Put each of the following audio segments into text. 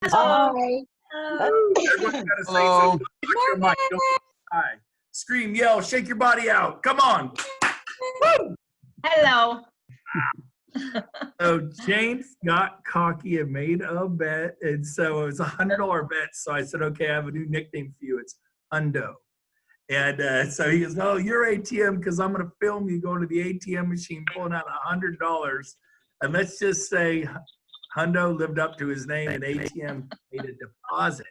Hello. Hi. Everyone's got to say something. Touch your mic. Don't hi. Scream, yell, shake your body out. Come on. Woo! Hello. So James got cocky and made a bet, and so it was $100 bet. So I said, okay, I have a new nickname for you. It's Hundo. And so he goes, oh, you're ATM because I'm going to film you going to the ATM machine pulling out $100. And let's just say Hundo lived up to his name, and ATM made a deposit.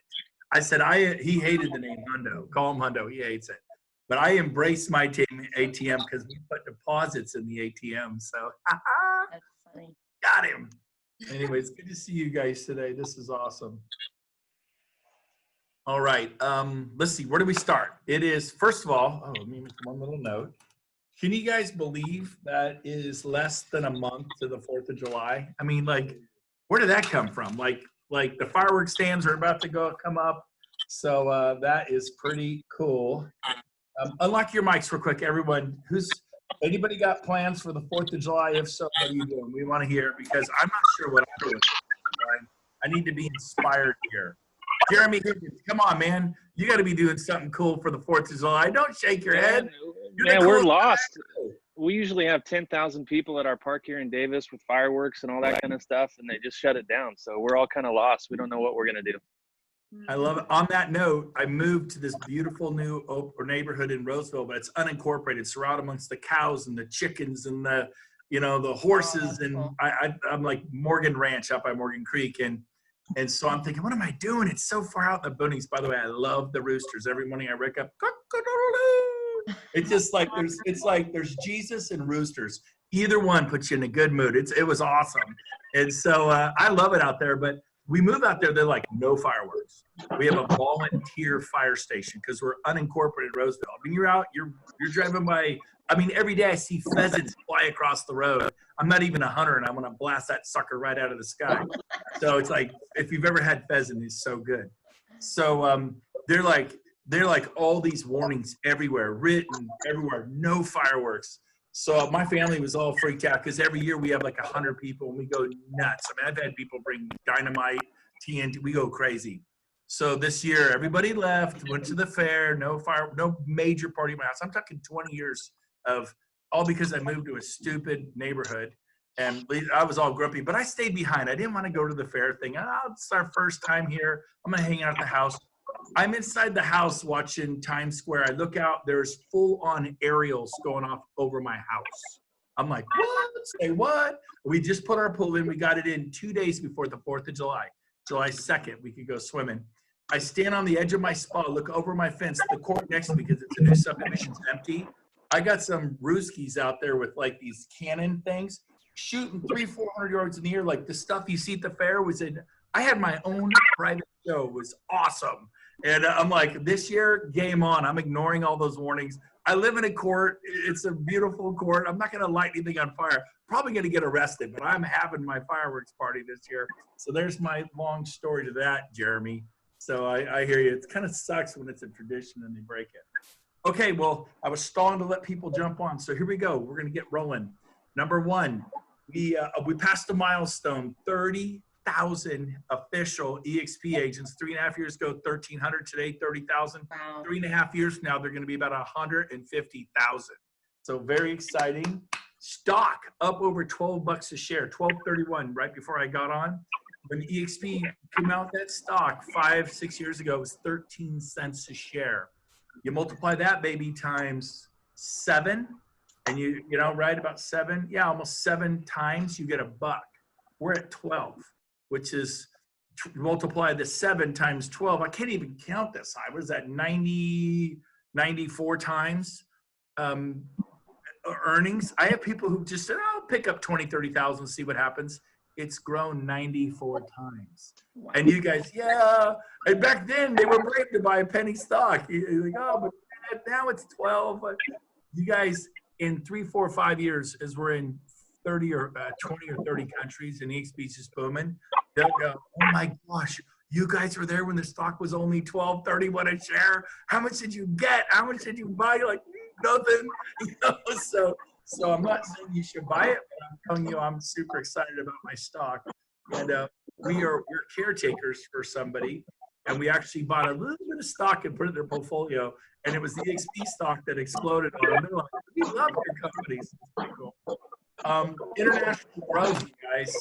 I said, he hated the name Hundo. Call him Hundo. He hates it. But I embraced my team ATM because we put deposits in the ATM. So That's funny. got him. Anyways, good to see you guys today. This is awesome. All right. Let's see. Where do we start? It is, first of all, let me make one little note. Can you guys believe that is less than a month to the 4th of July? I mean, like, where did that come from? Like the fireworks stands are about to come up. So that is pretty cool. Unlock your mics real quick, everyone. Anybody got plans for the 4th of July? If so, what are you doing? We want to hear because I'm not sure what I'm doing. I need to be inspired here. Jeremy, come on, man. You got to be doing something cool for the 4th of July. Don't shake your head. Man, we're lost. We usually have 10,000 people at our park here in Davis with fireworks and all that kind of stuff, and they just shut it down. So we're all kind of lost. We don't know what we're going to do. I love it. On that note, I moved to this beautiful new neighborhood in Roseville, but it's unincorporated, surrounded amongst the cows and the chickens and the horses. And cool. I'm like Morgan Ranch up by Morgan Creek. And so I'm thinking, what am I doing? It's so far out in the boonies. By the way, I love the roosters. Every morning I wake up, it's just like there's Jesus and roosters. Either one puts you in a good mood. It was awesome. And so I love it out there, but we move out there, they're like, no fireworks. We have a volunteer fire station because we're unincorporated Roseville. I mean, you're out, you're driving by. I mean, every day I see pheasants fly across the road. I'm not even a hunter, and I'm going to blast that sucker right out of the sky. So it's like, if you've ever had pheasant, it's so good. So they're like all these warnings everywhere, written everywhere, no fireworks. So my family was all freaked out because every year we have like 100 people and we go nuts. I mean, I've had people bring dynamite, TNT, we go crazy. So this year, everybody left, went to the fair, no major party in my house. I'm talking 20 years of all because I moved to a stupid neighborhood and I was all grumpy, but I stayed behind. I didn't want to go to the fair thing. It's our first time here. I'm going to hang out at the house. I'm inside the house watching Times Square. I look out, there's full-on aerials going off over my house. I'm like, what? Say what? We just put our pool in. We got it in 2 days before the 4th of July. July 2nd, we could go swimming. I stand on the edge of my spa, look over my fence, the court next to me, because it's a new subdivision's empty. I got some Rooskies out there with like these cannon things, shooting 300-400 yards in the air. Like the stuff you see at the fair was in, I had my own private show. It was awesome. And I'm like, this year, game on. I'm ignoring all those warnings. I live in a court. It's a beautiful court. I'm not going to light anything on fire. Probably going to get arrested, but I'm having my fireworks party this year. So there's my long story to that, Jeremy. So I hear you. It kind of sucks when it's a tradition and they break it. Okay, well, I was stalling to let people jump on. So here we go. We're going to get rolling. Number one, we passed a milestone, 30,000 official EXP agents. 3.5 years ago, 1,300. Today, 30,000. Wow. 3.5 years from now, they're going to be about 150,000. So very exciting. Stock up over $12 a share, $12.31 right before I got on. When EXP came out, that stock 5-6 years ago was 13 cents a share. You multiply that baby times 7, and you know, right about 7, yeah, almost 7 times, you get $1. We're at 12, which is multiply the 7 times 12. I can't even count this high. What is that? 94 times earnings. I have people who just said, "I'll pick up 20, 30,000, see what happens." It's grown 94 times. Wow. And you guys, yeah. And back then, they were brave to buy a penny stock. You're like, oh, but now it's 12. But you guys, in 3, 4, 5 years, as we're in 30 or 20 or 30 countries and EXP's just booming, they'll go, oh my gosh, you guys were there when the stock was only $12.31 a share. How much did you get? How much did you buy? You're like, nothing. You know, so I'm not saying you should buy it, but I'm telling you I'm super excited about my stock. And we're caretakers for somebody, and we actually bought a little bit of stock and put it in their portfolio, and it was the EXP stock that exploded on them. They're like, we love your companies. It's pretty cool. International growth, you guys.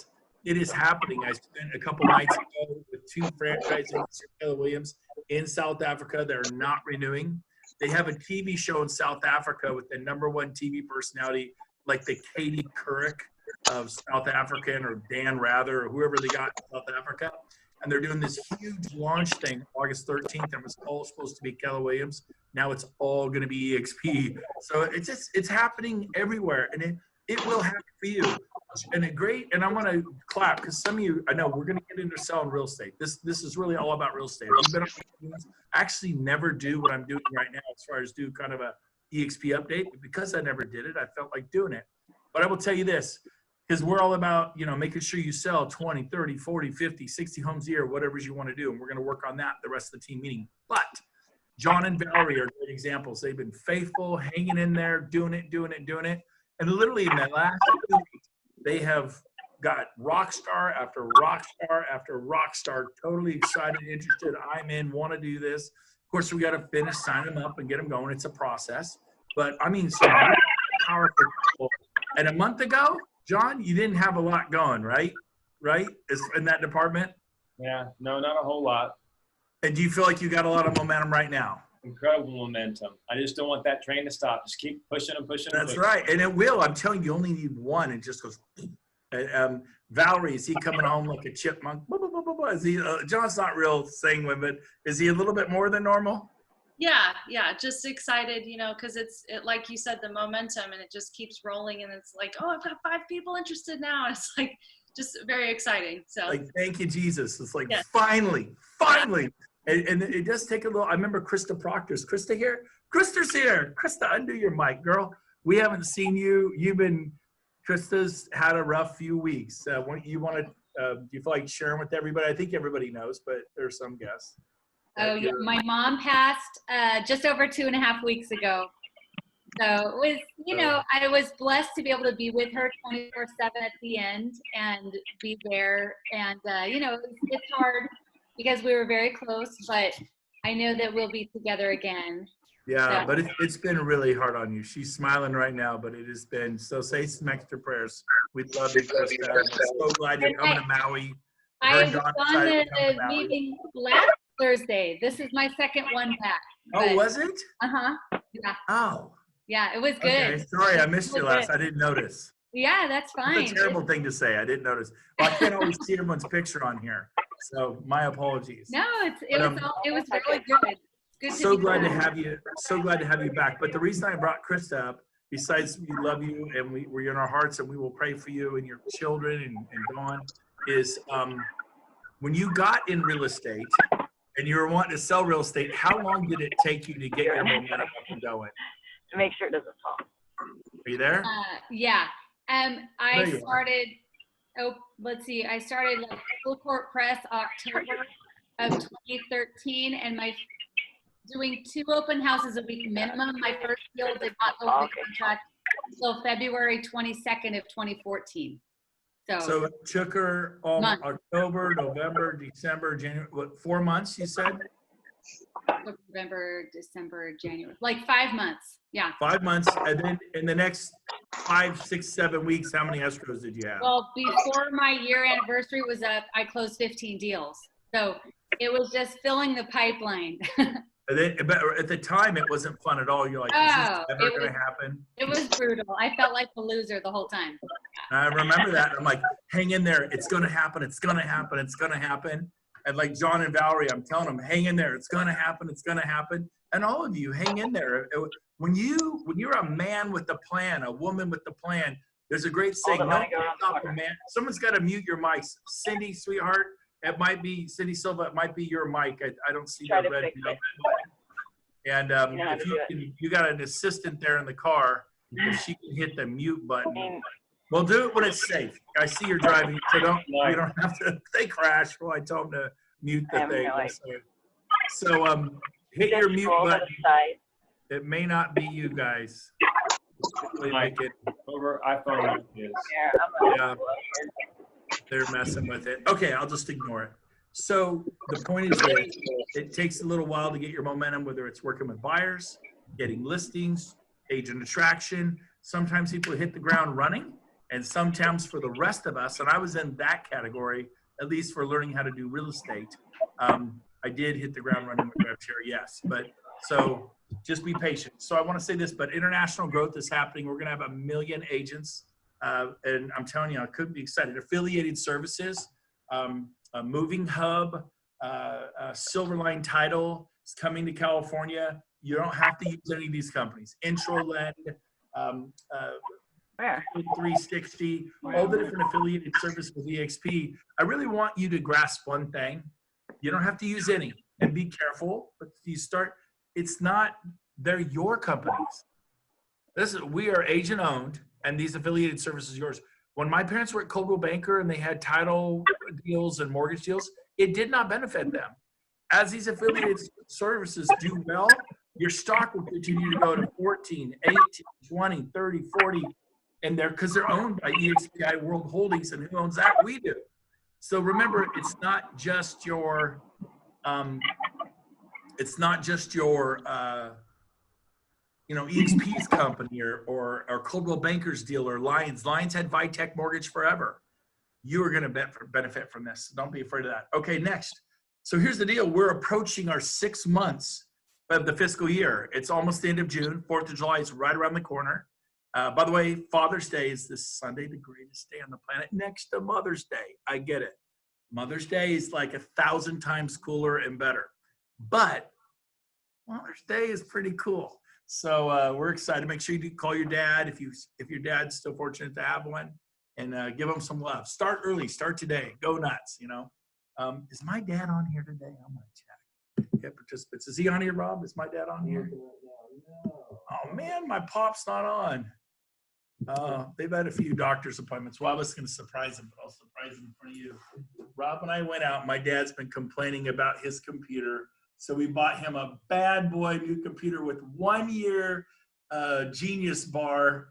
It is happening. I spent a couple nights ago with 2 franchisees, Keller Williams, in South Africa. They're not renewing. They have a TV show in South Africa with the #1 TV personality, like the Katie Couric of South African, or Dan Rather, or whoever they got in South Africa. And they're doing this huge launch thing August 13th. And it was all supposed to be Keller Williams. Now it's all going to be EXP. So it's happening everywhere. And it will happen for you. And and I want to clap, because some of you, I know we're going to get into selling real estate. This is really all about real estate. You've been I actually never do what I'm doing right now as far as do kind of a EXP update. But because I never did it, I felt like doing it. But I will tell you this, because we're all about, making sure you sell 20, 30, 40, 50, 60 homes a year, whatever you want to do. And we're going to work on that the rest of the team meeting. But John and Valerie are great examples. They've been faithful, hanging in there, doing it. And literally in that last 2 weeks, they have got rock star after rock star after rock star, totally excited, interested. I'm in, want to do this. Of course, we got to finish, sign them up, and get them going. It's a process. But I mean, some really powerful people. And a month ago, John, you didn't have a lot going, right? Right? In that department? Yeah, no, not a whole lot. And do you feel like you got a lot of momentum right now? Incredible momentum. I just don't want that train to stop. Just keep pushing and pushing. That's right. And it will. I'm telling you, you only need one. It just goes. Valerie, is he coming home like a chipmunk? Is he? John's not real sanguine, but is he a little bit more than normal? Yeah, just excited, because it like you said, the momentum, and it just keeps rolling, and it's like, oh, I've got 5 people interested now. It's like just very exciting. So like, thank you, Jesus. It's like, yeah. finally. And it does take a little. I remember Krista Proctor's. Krista here? Krista's here. Krista, undo your mic, girl. We haven't seen you. Krista's had a rough few weeks. Do you feel like sharing with everybody? I think everybody knows, but there's some guests. Oh, yeah. My mom passed just over 2.5 weeks ago. So it was, I was blessed to be able to be with her 24/7 at the end and be there. And, it's hard because we were very close, but I know that we'll be together again. Yeah, but it's been really hard on you. She's smiling right now, but it has been. So say some extra prayers. We love you, Krista. I'm so glad you're coming to Maui. I've done the meeting last Thursday. This is my second one back. Oh, was it? Uh-huh. Yeah. Oh. Yeah, it was good. Okay, sorry, I missed you last. I didn't notice. Yeah, that's fine. It's a terrible thing to say. I didn't notice. Well, I can't always see everyone's picture on here, so my apologies. No, it was really good. Good so glad to have you. So glad to have you back. But the reason I brought Krista up, besides we love you and we're in our hearts and we will pray for you and your children and Dawn, is when you got in real estate and you were wanting to sell real estate, how long did it take you to get your momentum up and going? To make sure it doesn't fall. Are you there? Yeah. I started. Oh, let's see. I started like full court press October of 2013, and doing 2 open houses a week minimum. My first deal did not go into contract until February 22nd of 2014. So it took her October, November, December, January. What, 4 months? You said? November, December, January, like 5 months. Yeah. 5 months, and then in the next 5, 6, 7 weeks, how many escrows did you have? Well, before my year anniversary was up, I closed 15 deals. So it was just filling the pipeline. But at the time, it wasn't fun at all. You're like, is this ever going to happen? It was brutal. I felt like a loser the whole time. I remember that. I'm like, hang in there. It's going to happen. It's going to happen. It's going to happen. And like John and Valerie, I'm telling them, hang in there. It's going to happen. It's going to happen. And all of you, hang in there. When you're a man with a plan, a woman with a plan, there's a great saying, no, stop a man. Someone's got to mute your mics. Cindy, sweetheart, it might be Cindy Silva. It might be your mic. I don't see the red mic. And if you got an assistant there in the car, if she can hit the mute button. Well, do it when it's safe. I see you're driving, so you don't have to. If they crash, well, I told them to mute the thing. So hit your mute button. It may not be you guys. Over iPhone is. Yeah. They're messing with it. Okay, I'll just ignore it. So the point is this, it takes a little while to get your momentum, whether it's working with buyers, getting listings, agent attraction. Sometimes people hit the ground running, and sometimes for the rest of us, and I was in that category, at least for learning how to do real estate. I did hit the ground running with RevShare, yes. But so just be patient. So I want to say this, but international growth is happening. We're going to have 1 million agents. And I'm telling you, I couldn't be excited. Affiliated services, a moving hub, Silverline Title is coming to California. You don't have to use any of these companies. IntroLend, 360, all the different affiliated services with EXP. I really want you to grasp one thing. You don't have to use any, and be careful. But you start. It's not. They're your companies. We are agent owned, and these affiliated services are yours. When my parents were at Coldwell Banker and they had title deals and mortgage deals, it did not benefit them. As these affiliated services do well, your stock will continue to go to 14, 18, 20, 30, 40, and because they're owned by EXPI World Holdings, and who owns that? We do. So remember, it's not just your EXP's company or Coldwell Banker's deal or Lions. Lions had Vitech Mortgage forever. You are going to benefit from this. Don't be afraid of that. Okay, next. So here's the deal. We're approaching our 6 months of the fiscal year. It's almost the end of June. 4th of July is right around the corner. By the way, Father's Day is this Sunday, the greatest day on the planet, next to Mother's Day. I get it. Mother's Day is like 1,000 times cooler and better. But Mother's Day is pretty cool. So we're excited. Make sure you call your dad if your dad's still fortunate to have one, and give him some love. Start early. Start today. Go nuts. Is my dad on here today? I'm gonna check. Yeah, participants. Is he on here, Rob? Is my dad on here? Oh man, my pop's not on. They've had a few doctor's appointments. Well, I was going to surprise him, but I'll surprise him in front of you. Rob and I went out. My dad's been complaining about his computer. So we bought him a bad boy new computer with 1 year Genius Bar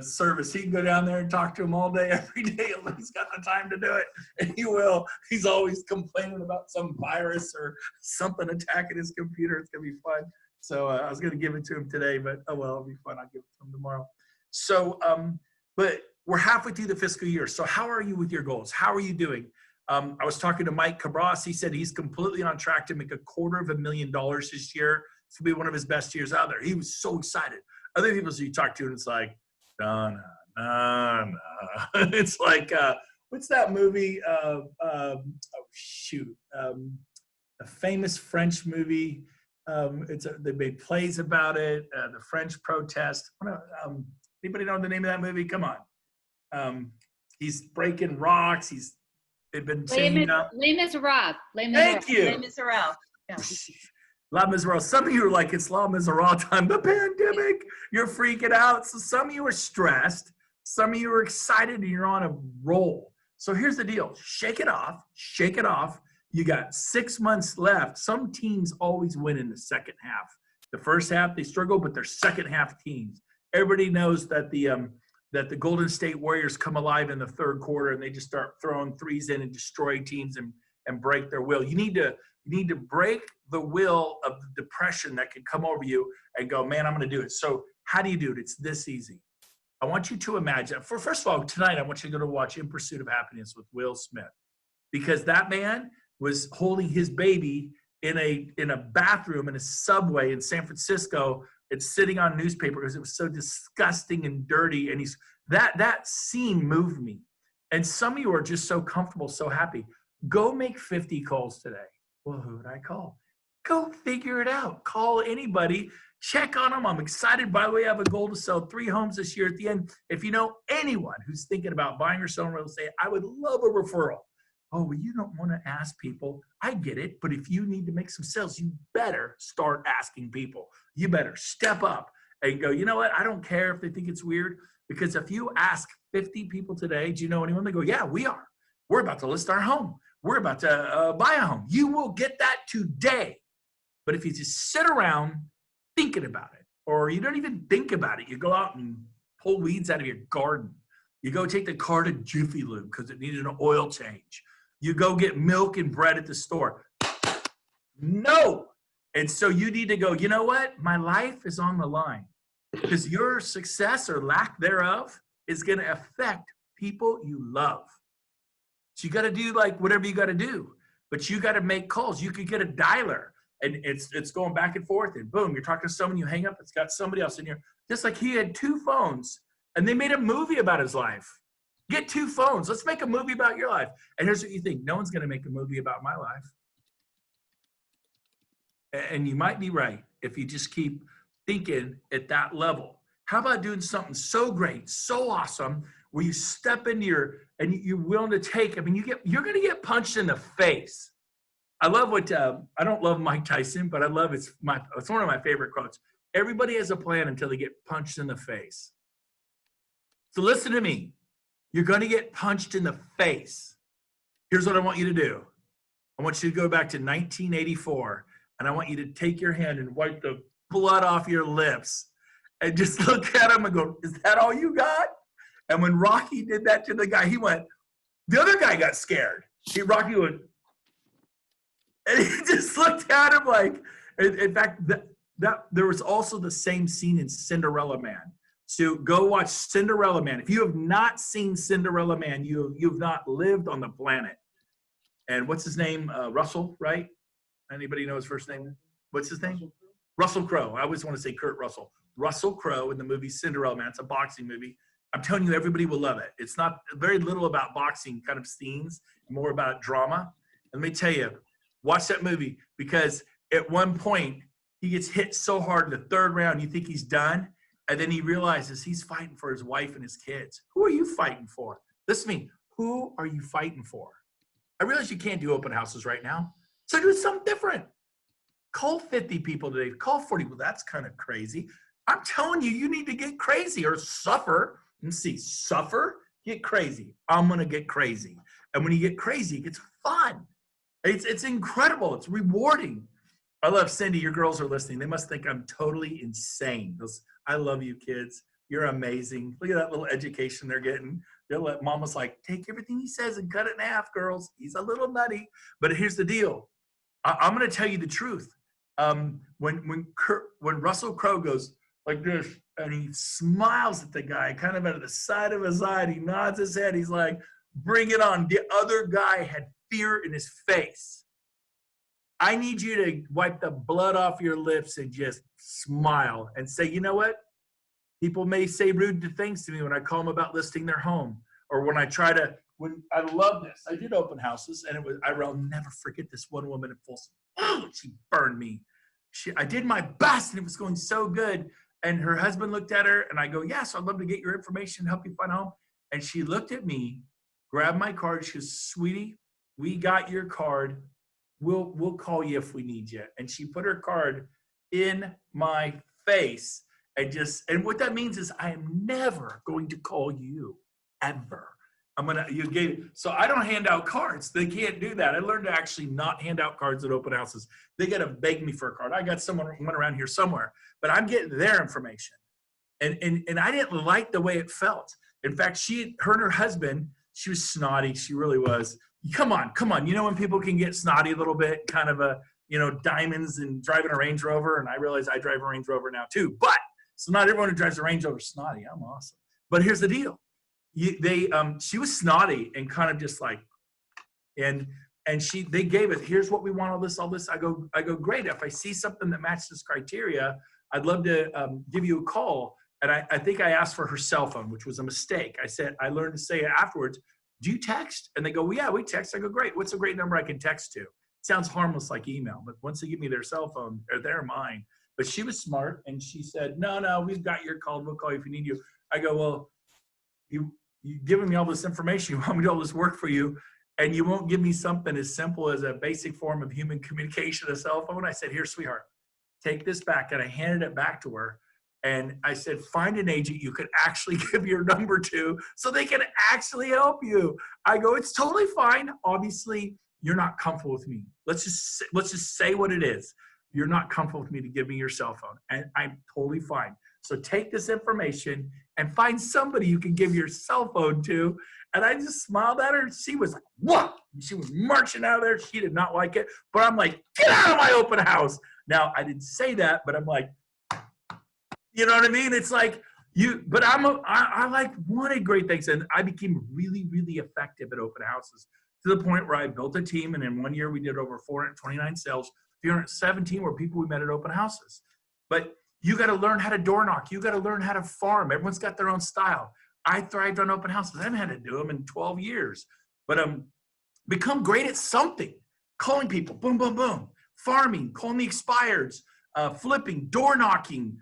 service. He can go down there and talk to him all day, every day. He's got the time to do it. And he will. He's always complaining about some virus or something attacking his computer. It's going to be fun. So I was going to give it to him today, but oh well, it'll be fun. I'll give it to him tomorrow. So, but we're halfway through the fiscal year. So how are you with your goals? How are you doing? I was talking to Mike Cabras. He said he's completely on track to make $250,000 this year. It's going to be one of his best years out there. He was so excited. Other people you talk to, and it's like, no. It's like, what's that movie? A famous French movie. They made plays about it. The French protest. Anybody know the name of that movie? Come on. He's breaking rocks. They've been changing up. Les Miserables. Thank you. Les Miserables. Yeah. La Miserable. Some of you are like, it's La Miserable time. The pandemic. You're freaking out. So some of you are stressed. Some of you are excited and you're on a roll. So here's the deal. Shake it off. Shake it off. You got 6 months left. Some teams always win in the second half. The first half, they struggle, but they're second half teams. Everybody knows that the Golden State Warriors come alive in the third quarter and they just start throwing threes in and destroy teams and break their will. You need to break the will of the depression that can come over you and go, man, I'm going to do it. So how do you do it? It's this easy. I want you to imagine, first of all, tonight I want you to go to watch In Pursuit of Happiness with Will Smith, because that man was holding his baby in a bathroom in a subway in San Francisco. It's sitting on newspaper because it was so disgusting and dirty. And that scene moved me. And some of you are just so comfortable, so happy. Go make 50 calls today. Well, who would I call? Go figure it out. Call anybody. Check on them. I'm excited. By the way, I have a goal to sell 3 homes this year at the end. If you know anyone who's thinking about buying or selling real estate, I would love a referral. Oh, well, you don't want to ask people. I get it. But if you need to make some sales, you better start asking people. You better step up and go, you know what? I don't care if they think it's weird. Because if you ask 50 people today, do you know anyone? They go, yeah, we are. We're about to list our home. We're about to buy a home. You will get that today. But if you just sit around thinking about it, or you don't even think about it, you go out and pull weeds out of your garden. You go take the car to Jiffy Lube because it needed an oil change. You go get milk and bread at the store. No. And so you need to go, you know what? My life is on the line because your success or lack thereof is going to affect people you love. So you got to do like whatever you got to do, but you got to make calls. You could get a dialer and it's going back and forth and boom, you're talking to someone, you hang up, it's got somebody else in here. Just like he had 2 phones and they made a movie about his life. Get 2 phones. Let's make a movie about your life. And here's what you think. No one's going to make a movie about my life. And you might be right if you just keep thinking at that level. How about doing something so great, so awesome, where you step into and you're willing to take, I mean, you're going to get punched in the face. I love what, I don't love Mike Tyson, but I love, it's one of my favorite quotes. Everybody has a plan until they get punched in the face. So listen to me. You're going to get punched in the face. Here's what I want you to do. I want you to go back to 1984, and I want you to take your hand and wipe the blood off your lips and just look at him and go, is that all you got? And when Rocky did that to the guy, he went, the other guy got scared. Rocky went, and he just looked at him like, in fact, that there was also the same scene in Cinderella Man. So go watch Cinderella Man. If you have not seen Cinderella Man, you've not lived on the planet. And what's his name? Russell, right? Anybody know his first name? What's his name? Russell Crowe. I always want to say Kurt Russell. Russell Crowe in the movie Cinderella Man. It's a boxing movie. I'm telling you, everybody will love it. It's not very little about boxing kind of scenes, more about drama. And let me tell you, watch that movie because at one point he gets hit so hard in the 3rd round, you think he's done. And then he realizes he's fighting for his wife and his kids. Who are you fighting for? Listen to me. Who are you fighting for? I realize you can't do open houses right now. So do something different. Call 50 people today. Call 40. Well, that's kind of crazy. I'm telling you, you need to get crazy or suffer. Let's see. Suffer, get crazy. I'm going to get crazy. And when you get crazy, it gets fun. It's incredible. It's rewarding. I love Cindy. Your girls are listening. They must think I'm totally insane. I love you kids. You're amazing. Look at that little education they're getting. Mama's like, take everything he says and cut it in half, girls. He's a little nutty. But here's the deal. I'm going to tell you the truth. When Russell Crowe goes like this and he smiles at the guy kind of out of the side of his eye, he nods his head. He's like, bring it on. The other guy had fear in his face. I need you to wipe the blood off your lips and just smile and say, you know what? People may say rude things to me when I call them about listing their home or when I love this. I did open houses and I'll never forget this one woman at Folsom. Oh, she burned me. I did my best and it was going so good. And her husband looked at her and I go, yes, I'd love to get your information, help you find a home. And she looked at me, grabbed my card. She goes, sweetie, we got your card. We'll call you if we need you. And she put her card in my face and what that means is I am never going to call you ever. So I don't hand out cards. They can't do that. I learned to actually not hand out cards at open houses. They got to beg me for a card. I got someone around here somewhere, but I'm getting their information. And I didn't like the way it felt. In fact, her and her husband, she was snotty. She really was. Come on. You know when people can get snotty a little bit, kind of diamonds and driving a Range Rover. And I realize I drive a Range Rover now too. But so not everyone who drives a Range Rover is snotty. I'm awesome. But here's the deal. She was snotty and kind of just like, and they gave it, here's what we want, all this. I go, great. If I see something that matches this criteria, I'd love to give you a call. And I think I asked for her cell phone, which was a mistake. I learned to say afterwards, do you text? And they go, well, yeah, we text. I go, great. What's a great number I can text to? It sounds harmless like email, but once they give me their cell phone, they're mine. But she was smart and she said, no, we've got your call. We'll call you if we need you. I go, well, you've given me all this information. You want me to do all this work for you, and you won't give me something as simple as a basic form of human communication, a cell phone? I said, here, sweetheart, take this back. And I handed it back to her. And I said, find an agent you could actually give your number to so they can actually help you. I go, it's totally fine. Obviously, you're not comfortable with me. Let's just say what it is. You're not comfortable with me to give me your cell phone. And I'm totally fine. So take this information and find somebody you can give your cell phone to. And I just smiled at her. She was like, what? She was marching out of there. She did not like it. But I'm like, get out of my open house. Now, I didn't say that, but I'm like, you know what I mean? It's like but I like wanted great things. And I became really, really effective at open houses to the point where I built a team. And in 1 year, we did over 429 sales, 317 were people we met at open houses. But you got to learn how to door knock. You got to learn how to farm. Everyone's got their own style. I thrived on open houses. I haven't had to do them in 12 years. But become great at something. Calling people, boom, boom, boom. Farming, calling the expireds, flipping, door knocking,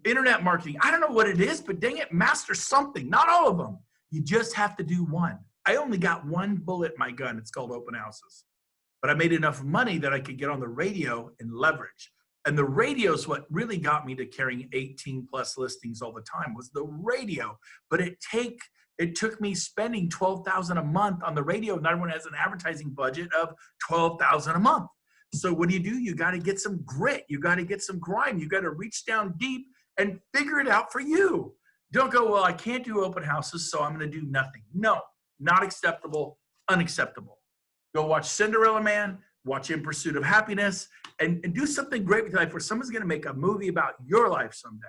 internet marketing. I don't know what it is, but dang it, master something. Not all of them. You just have to do one. I only got one bullet in my gun. It's called open houses. But I made enough money that I could get on the radio and leverage. And the radio is what really got me to carrying 18 plus listings all the time, was the radio. But it took me spending $12,000 a month on the radio. Not everyone has an advertising budget of $12,000 a month. So what do? You got to get some grit. You got to get some grime. You got to reach down deep and figure it out for you. Don't go, well, I can't do open houses, so I'm going to do nothing. No, not acceptable, unacceptable. Go watch Cinderella Man, watch In Pursuit of Happiness, and do something great with your life where someone's going to make a movie about your life someday.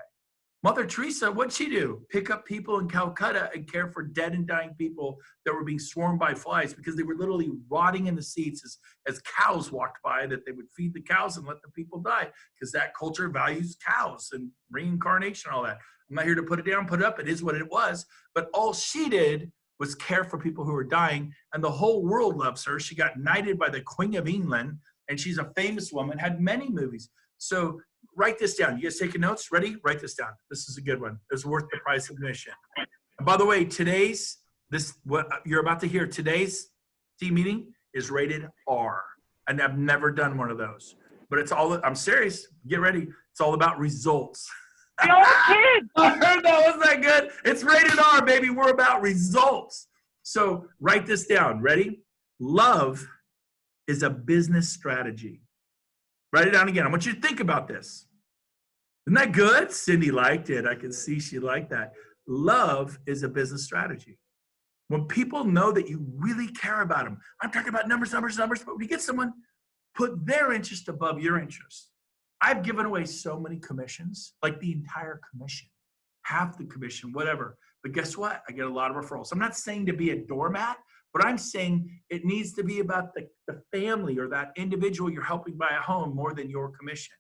Mother Teresa, what'd she do? Pick up people in Calcutta and care for dead and dying people that were being swarmed by flies because they were literally rotting in the seats as cows walked by, that they would feed the cows and let the people die because that culture values cows and reincarnation and all that. I'm not here to put it down, put it up. It is what it was. But all she did was care for people who were dying, and the whole world loves her. She got knighted by the Queen of England, and she's a famous woman, had many movies. So write this down. You guys taking notes? Ready? Write this down. This is a good one. It's worth the price of admission. And by the way, what you're about to hear, today's team meeting is rated R. And I've never done one of those. But I'm serious. Get ready. It's all about results. I heard that. Wasn't that good? It's rated R, baby. We're about results. So write this down. Ready? Love is a business strategy. Write it down again. I want you to think about this. Isn't that good? Cindy liked it. I can see she liked that. Love is a business strategy. When people know that you really care about them, I'm talking about numbers, but when you get someone, put their interest above your interest. I've given away so many commissions, like the entire commission, half the commission, whatever. But guess what? I get a lot of referrals. I'm not saying to be a doormat, but I'm saying it needs to be about the family or that individual you're helping buy a home more than your commission.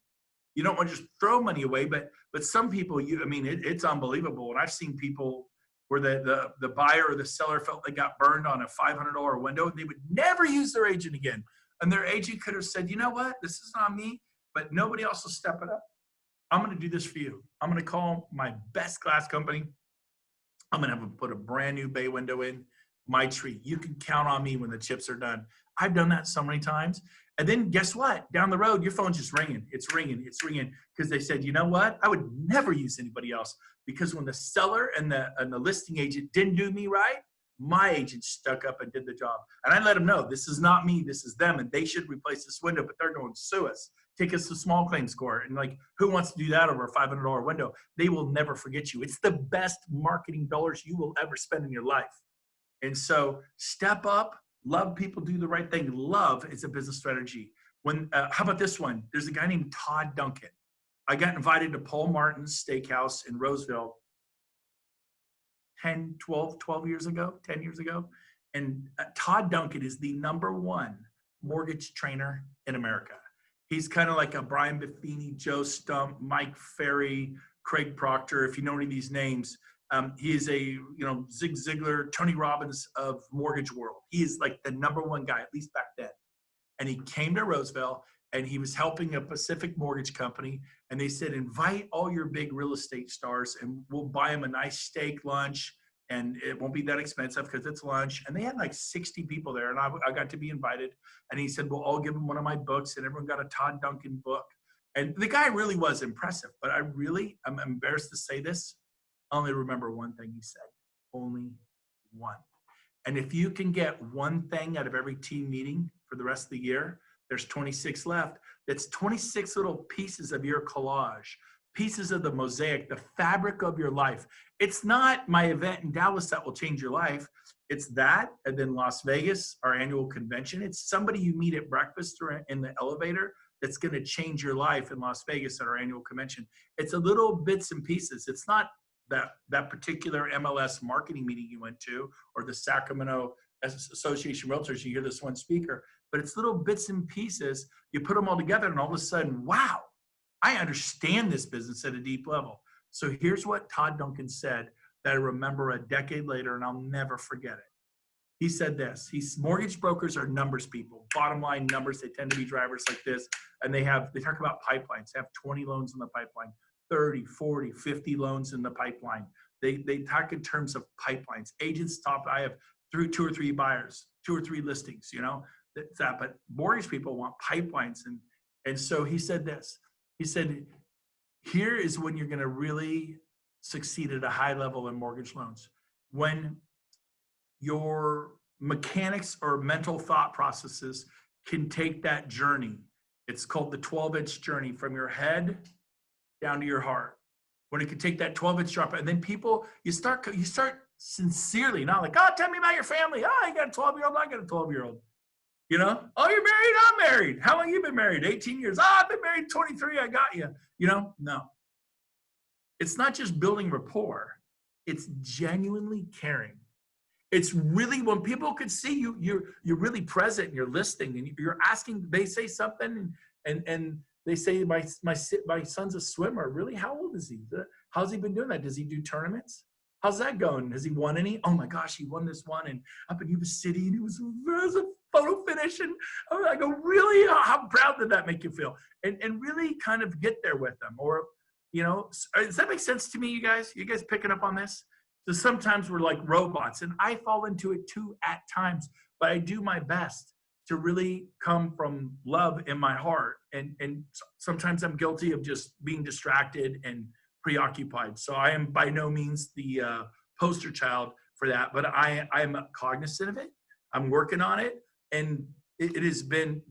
You don't want to just throw money away, but some people, it's unbelievable. And I've seen people where the buyer or the seller felt they got burned on a $500 window, and they would never use their agent again. And their agent could have said, you know what? This is not me, but nobody else will step it up. I'm going to do this for you. I'm going to call my best glass company. I'm going to have them put a brand new bay window in. My treat. You can count on me when the chips are done. I've done that so many times. And then guess what? Down the road, your phone's just ringing. It's ringing. Because they said, you know what? I would never use anybody else. Because when the seller and the listing agent didn't do me right, my agent stuck up and did the job. And I let them know, this is not me, this is them. And they should replace this window, but they're going to sue us. Take us to small claims court. And like, who wants to do that over a $500 window? They will never forget you. It's the best marketing dollars you will ever spend in your life. And so step up, love people, do the right thing. Love is a business strategy. How about this one? There's a guy named Todd Duncan. I got invited to Paul Martin's Steakhouse in Roseville 10 years ago. And Todd Duncan is the #1 mortgage trainer in America. He's kind of like a Brian Buffini, Joe Stump, Mike Ferry, Craig Proctor, if you know any of these names. He is a, Zig Ziglar, Tony Robbins of mortgage world. He is like the #1 guy, at least back then. And he came to Roseville and he was helping a Pacific mortgage company. And they said, invite all your big real estate stars and we'll buy them a nice steak lunch. And it won't be that expensive because it's lunch. And they had like 60 people there. And I got to be invited. And he said, well, I'll give them one of my books. And everyone got a Todd Duncan book. And the guy really was impressive. But I'm embarrassed to say this. I only remember one thing he said. Only one. And if you can get one thing out of every team meeting for the rest of the year, there's 26 left. That's 26 little pieces of your collage pieces of the mosaic, the fabric of your life. It's not my event in Dallas that will change your life. It's that, and then Las Vegas, our annual convention. It's somebody you meet at breakfast or in the elevator that's going to change your life in Las Vegas at our annual convention. It's a little bits and pieces. It's not that particular MLS marketing meeting you went to, or the Sacramento Association of Realtors, you hear this one speaker, but it's little bits and pieces. You put them all together and all of a sudden, wow, I understand this business at a deep level. So here's what Todd Duncan said that I remember a decade later, and I'll never forget it. He said this, mortgage brokers are numbers people, bottom line numbers. They tend to be drivers like this. And they talk about pipelines. They have 20 loans in the pipeline, 30, 40, 50 loans in the pipeline. They talk in terms of pipelines. Agents I have two or three buyers, 2 or 3 listings, but mortgage people want pipelines. And so he said this, he said, here is when you're going to really succeed at a high level in mortgage loans. When your mechanics or mental thought processes can take that journey. It's called the 12-inch journey from your head down to your heart. When it can take that 12-inch drop, and then you start sincerely, not like, oh, tell me about your family. Oh, I got a 12-year-old, I got a 12-year-old. Oh, you're married? I'm married. How long you been married? 18 years. Oh, I've been married 23. I got you. No. It's not just building rapport. It's genuinely caring. It's really when people could see you, you're really present and you're listening and you're asking, they say something and they say, my son's a swimmer. Really? How old is he? How's he been doing that? Does he do tournaments? How's that going? Has he won any? Oh my gosh, he won this one and up in Yuba City and it was a photo finish. And I go, really? How proud did that make you feel? And really kind of get there with them. Or, does that make sense to me, you guys? You guys picking up on this? So sometimes we're like robots, and I fall into it too at times, but I do my best to really come from love in my heart. And sometimes I'm guilty of just being distracted and preoccupied. So I am by no means the poster child for that, but I'm cognizant of it. I'm working on it, and it has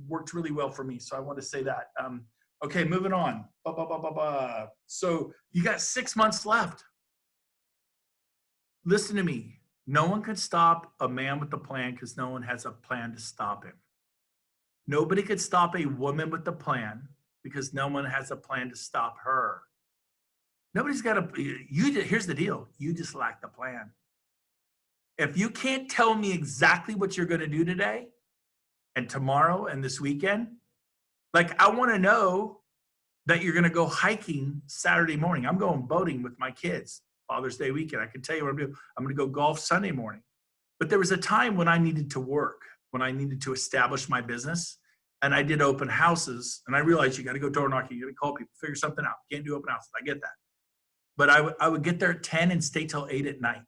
worked really well for me. So I want to say that. Okay, moving on. So you got 6 months left. Listen to me. No one can stop a man with a plan because no one has a plan to stop him. Nobody could stop a woman with a plan because no one has a plan to stop her. Nobody's got here's the deal. You just lack the plan. If you can't tell me exactly what you're going to do today and tomorrow and this weekend, like I want to know that you're going to go hiking Saturday morning. I'm going boating with my kids. Father's Day weekend. I can tell you what I'm doing. I'm going to go golf Sunday morning. But there was a time when I needed to work, when I needed to establish my business, and I did open houses. And I realized you got to go door knocking, you got to call people, figure something out. Can't do open houses. I get that. But I would get there at 10 and stay till 8 at night.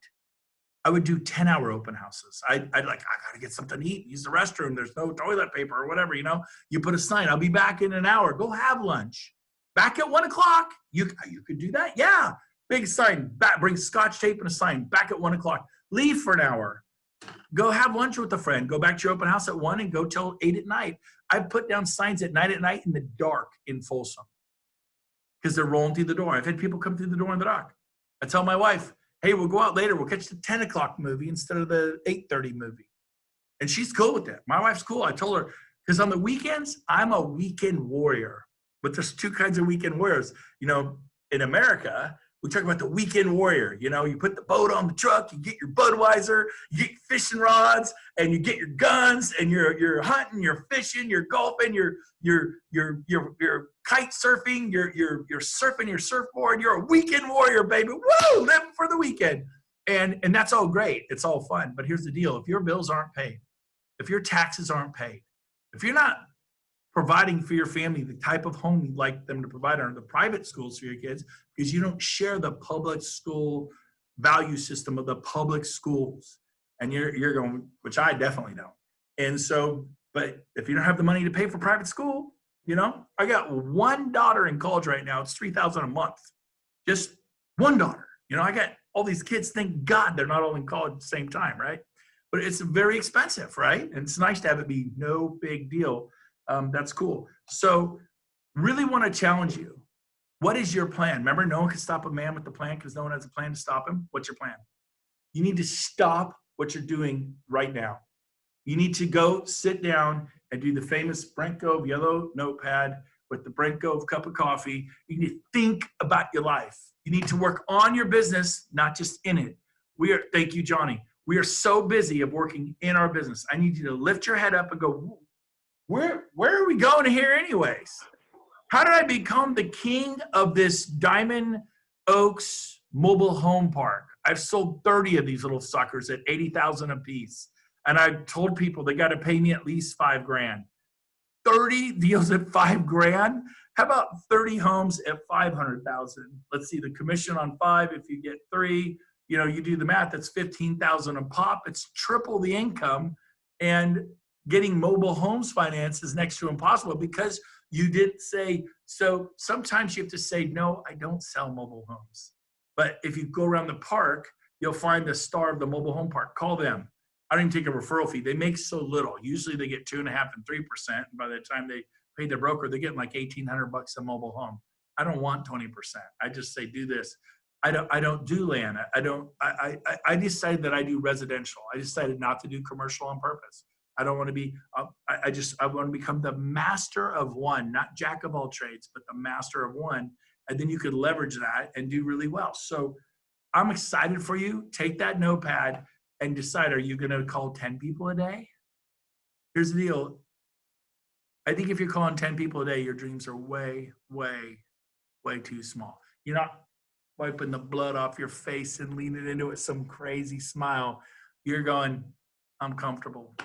I would do 10-hour open houses. I got to get something to eat, use the restroom. There's no toilet paper or whatever, You put a sign, I'll be back in an hour. Go have lunch. Back at 1 o'clock. You could do that? Yeah. Big sign, bring scotch tape and a sign, back at 1 o'clock. Leave for an hour. Go have lunch with a friend. Go back to your open house at 1 and go till 8 at night. I've put down signs at night in the dark in Folsom because they're rolling through the door. I've had people come through the door in the dark. I tell my wife, hey, we'll go out later. We'll catch the 10 o'clock movie instead of the 8:30 movie. And she's cool with that. My wife's cool. I told her, because on the weekends, I'm a weekend warrior. But there's 2 kinds of weekend warriors. In America, we talk about the weekend warrior. You put the boat on the truck, you get your Budweiser, you get your fishing rods, and you get your guns, and you're hunting, you're fishing, you're golfing, you're kite surfing, you're surfing your surfboard. You're a weekend warrior, baby. Woo! Living for the weekend. And that's all great. It's all fun. But here's the deal. If your bills aren't paid, if your taxes aren't paid, if you're not providing for your family the type of home you'd like them to provide under the private schools for your kids, because you don't share the public school value system of the public schools. And you're going, which I definitely don't. And so, but if you don't have the money to pay for private school, I got 1 daughter in college right now. It's $3,000 a month. Just 1 daughter. I got all these kids. Thank God they're not all in college at the same time, right? But it's very expensive, right? And it's nice to have it be no big deal. That's cool. So really want to challenge you. What is your plan? Remember, no one can stop a man with the plan because no one has a plan to stop him. What's your plan? You need to stop what you're doing right now. You need to go sit down and do the famous Brent Gove yellow notepad with the Brent Gove cup of coffee. You need to think about your life. You need to work on your business, not just in it. Thank you, Johnny. We are so busy of working in our business. I need you to lift your head up and go, where are we going here anyways? How did I become the king of this Diamond Oaks mobile home park? I've sold 30 of these little suckers at $80,000 a piece. And I told people they got to pay me at least $5,000. 30 deals at $5,000. How about 30 homes at 500,000? Let's see, the commission on 5. If you get 3, you do the math. That's 15,000 a pop. It's triple the income, and getting mobile homes financed is next to impossible because you didn't say. So sometimes you have to say, no, I don't sell mobile homes. But if you go around the park, you'll find the star of the mobile home park. Call them. I don't even take a referral fee. They make so little. Usually they get 2.5% and 3%. And by the time they pay their broker, they're getting like $1,800 a mobile home. I don't want 20%. I just say, do this. I don't do land. I decided that I do residential. I decided not to do commercial on purpose. I don't want to be, I want to become the master of one, not jack of all trades, but the master of one. And then you could leverage that and do really well. So I'm excited for you. Take that notepad and decide, are you going to call 10 people a day? Here's the deal. I think if you're calling 10 people a day, your dreams are way, way, way too small. You're not wiping the blood off your face and leaning into it with some crazy smile. You're going, I'm comfortable.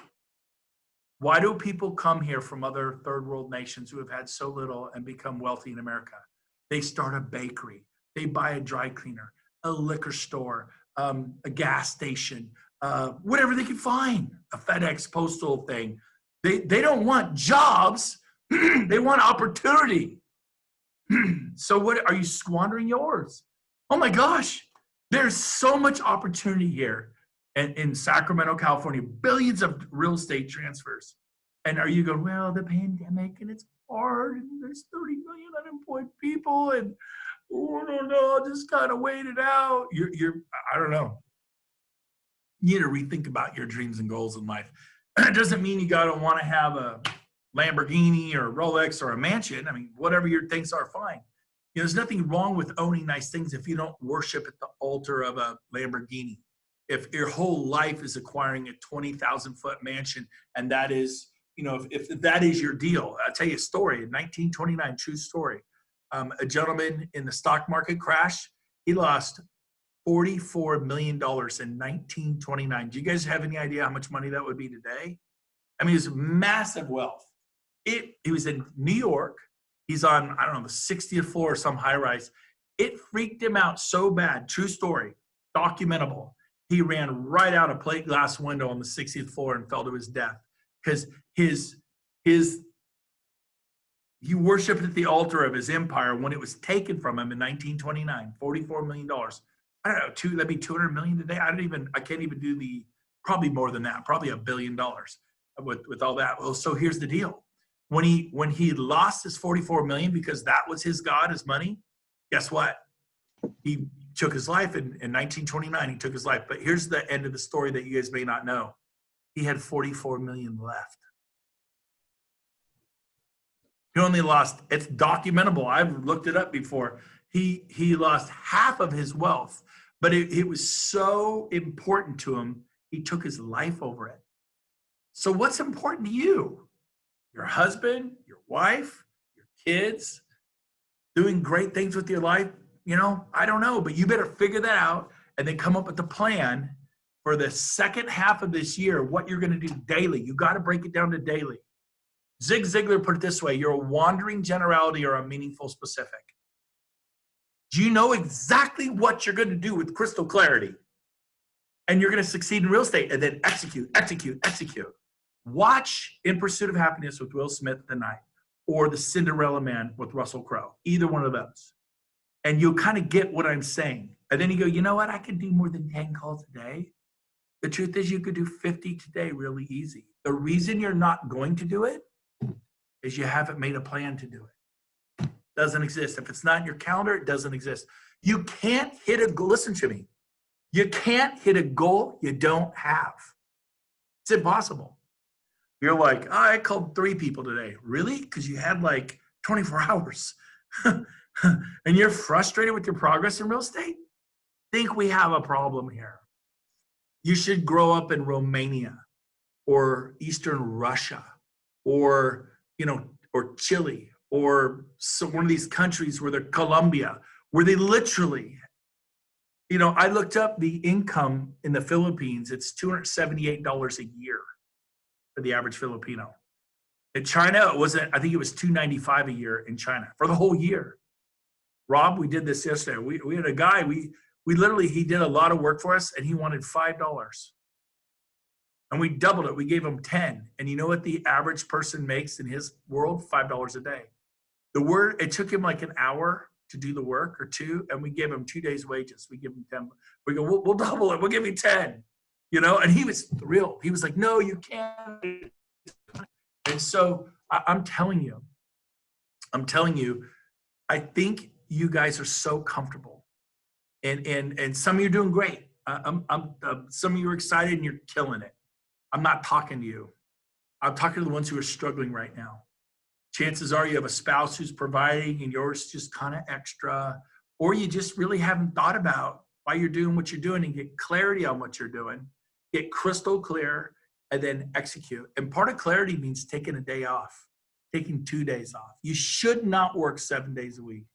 Why do people come here from other third world nations who have had so little and become wealthy in America? They start a bakery. They buy a dry cleaner, a liquor store, a gas station, whatever they can find, a FedEx postal thing. They don't want jobs. They want opportunity. So what are you squandering yours? Oh my gosh, there's so much opportunity here in Sacramento, California, billions of real estate transfers. And are you going, well, the pandemic and it's hard and there's 30 million unemployed people and I don't know, I'll just kind of wait it out. I don't know. You need to rethink about your dreams and goals in life. It doesn't mean you got to want to have a Lamborghini or a Rolex or a mansion. I mean, whatever your things are, fine. There's nothing wrong with owning nice things if you don't worship at the altar of a Lamborghini. If your whole life is acquiring a 20,000-foot mansion, and that is, if that is your deal. I'll tell you a story. In 1929, true story. A gentleman in the stock market crash, he lost $44 million in 1929. Do you guys have any idea how much money that would be today? I mean, it's massive wealth. He was in New York. He's on, I don't know, the 60th floor or some high rise. It freaked him out so bad. True story, documentable. He ran right out a plate glass window on the 60th floor and fell to his death because he worshipped at the altar of his empire when it was taken from him in 1929, $44 million. I don't know, that'd be 200 million today. I can't even do probably more than that, probably $1 billion with all that. Well, so here's the deal. When he lost his 44 million because that was his God, his money, guess what? He took his life in 1929. He took his life. But here's the end of the story that you guys may not know. He had 44 million left. He only lost, it's documentable. I've looked it up before. He lost half of his wealth, but it was so important to him, he took his life over it. So what's important to you? Your husband, your wife, your kids, doing great things with your life, I don't know, but you better figure that out and then come up with a plan for the second half of this year, what you're going to do daily. You got to break it down to daily. Zig Ziglar put it this way: you're a wandering generality or a meaningful specific. Do you know exactly what you're going to do with crystal clarity? And you're going to succeed in real estate, and then execute, execute, execute. Watch In Pursuit of Happiness with Will Smith tonight, or The Cinderella Man with Russell Crowe, either one of those. And you'll kind of get what I'm saying. And then you go, you know what? I could do more than 10 calls a day. The truth is you could do 50 today really easy. The reason you're not going to do it is you haven't made a plan to do it. Doesn't exist. If it's not in your calendar, it doesn't exist. You can't hit a goal. Listen to me. You can't hit a goal you don't have. It's impossible. You're like, oh, I called 3 people today. Really? Because you had like 24 hours. And you're frustrated with your progress in real estate? Think we have a problem here. You should grow up in Romania or Eastern Russia or, or Chile or one of these countries where they're Colombia, where they literally, I looked up the income in the Philippines. It's $278 a year for the average Filipino. In China, I think it was $295 a year in China for the whole year. Rob, we did this yesterday. We had a guy, we literally, he did a lot of work for us and he wanted $5. And we doubled it. We gave him 10. And you know what the average person makes in his world? $5 a day. It took him like an hour to do the work or 2, and we gave him 2 days' wages. We give him 10. We go, we'll double it. We'll give you 10. And he was thrilled. He was like, no, you can't. And so I'm telling you, I think you guys are so comfortable, and some of you are doing great. Some of you are excited and you're killing it. I'm not talking to you. I'm talking to the ones who are struggling right now. Chances are you have a spouse who's providing and yours just kind of extra, or you just really haven't thought about why you're doing what you're doing and get clarity on what you're doing, get crystal clear, and then execute. And part of clarity means taking a day off, taking 2 days off. You should not work 7 days a week.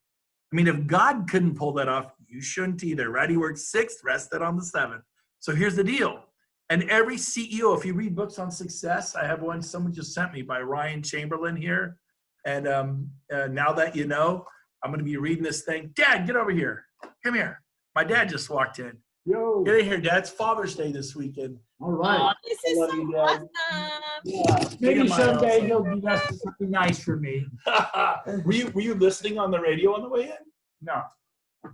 I mean, if God couldn't pull that off, you shouldn't either, right? He worked 6, rested on the 7th. So here's the deal. And every CEO, if you read books on success, I have one someone just sent me by Ryan Chamberlain here. And now that you know, I'm going to be reading this thing. Dad, get over here. Come here. My dad just walked in. Yo. Get in here, Dad. It's Father's Day this weekend. All right. This is love so you, Dad. awesome. Yeah. Maybe someday he'll do something nice for me. were you listening on the radio on the way in? No.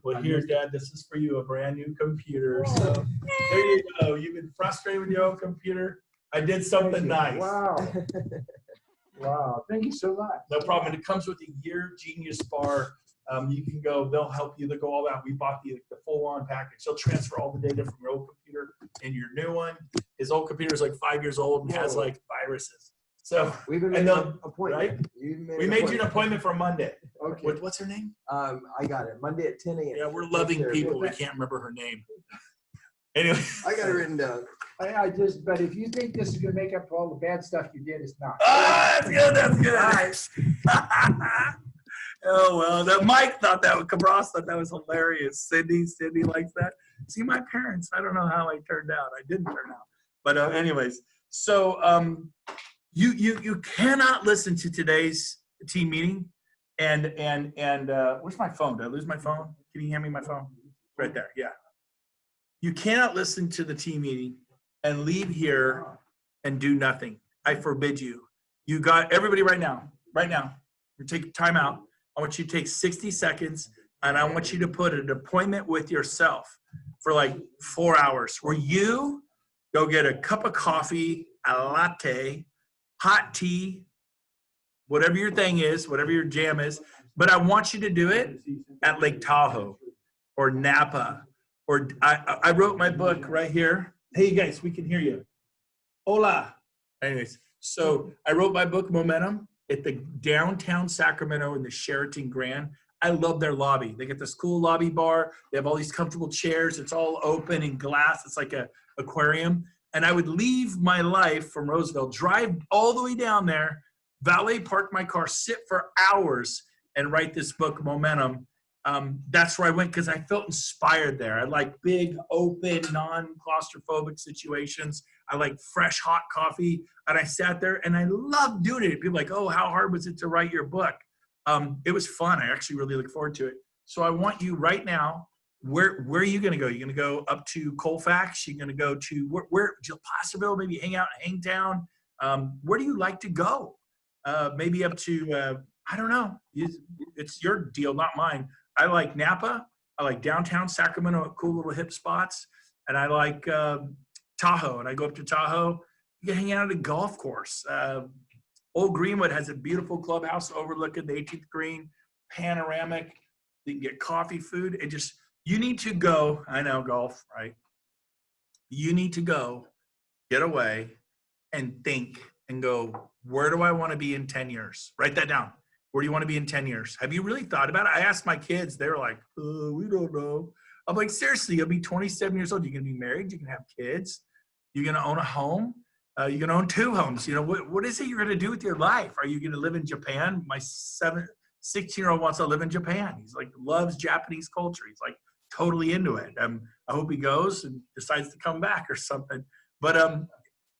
Well, here, Dad, this is for you, a brand new computer. So there you go. You've been frustrated with your own computer. I did something nice. Wow. Wow. Thank you so much. No problem. And it comes with a year Genius Bar. You can go, they'll help you. They'll go all that. We bought the full-on package. They'll transfer all the data from your old computer and your new one. His old computer is like 5 years old and has like viruses. So we've been and making an appointment. Right? We made you an appointment for Monday. Okay. What's her name? I got it. Monday at 10 a.m. Yeah, we're loving people. We can't remember her name. Anyway. I got it written down. But if you think this is going to make up for all the bad stuff you did, it's not. That's good. That's good. Nice. Oh, well, that Mike thought Cabras thought that was hilarious. Cindy likes that. See, my parents, I don't know how I turned out. I didn't turn out. But anyways, so you cannot listen to today's team meeting and where's my phone? Did I lose my phone? Can you hand me my phone? Right there, yeah. You cannot listen to the team meeting and leave here and do nothing. I forbid you. You got everybody right now, you take time out. I want you to take 60 seconds and I want you to put an appointment with yourself for like 4 hours where you go get a cup of coffee, a latte, hot tea, whatever your thing is, whatever your jam is. But I want you to do it at Lake Tahoe or Napa. Or I wrote my book right here. Hey, guys, we can hear you. Hola. Anyways, so I wrote my book, Momentum, at the downtown Sacramento in the Sheraton Grand. I love their lobby. They get this cool lobby bar. They have all these comfortable chairs. It's all open and glass. It's like a aquarium. And I would leave my life from Roseville, drive all the way down there, valet park my car, sit for hours, and write this book, Momentum. That's where I went because I felt inspired there. I like big, open, non-claustrophobic situations. I like fresh, hot coffee. And I sat there and I loved doing it. People are like, oh, how hard was it to write your book? It was fun. I actually really look forward to it. So I want you right now, where are you going to go? You're going to go up to Colfax? You're going to go to where Placerville, maybe hang out in Hangtown? Where do you like to go? Maybe up to, I don't know. It's your deal, not mine. I like Napa. I like downtown Sacramento, cool little hip spots. And I like Tahoe. And I go up to Tahoe. You can hang out at a golf course. Old Greenwood has a beautiful clubhouse overlooking the 18th green. panoramic. You can get coffee, food. It just, you need to go. I know golf, right? You need to go, get away, and think and go, where do I want to be in 10 years? Write that down. Where do you want to be in 10 years? Have you really thought about it? I asked my kids, they're like, we don't know. I'm like, seriously, you'll be 27 years old. You're going to be married. You can have kids. You're going to own a home. You're going to own 2 homes. You know, what is it you're going to do with your life? Are you going to live in Japan? My 16-year-old wants to live in Japan. He's like, loves Japanese culture. He's like totally into it. I hope he goes and decides to come back or something. But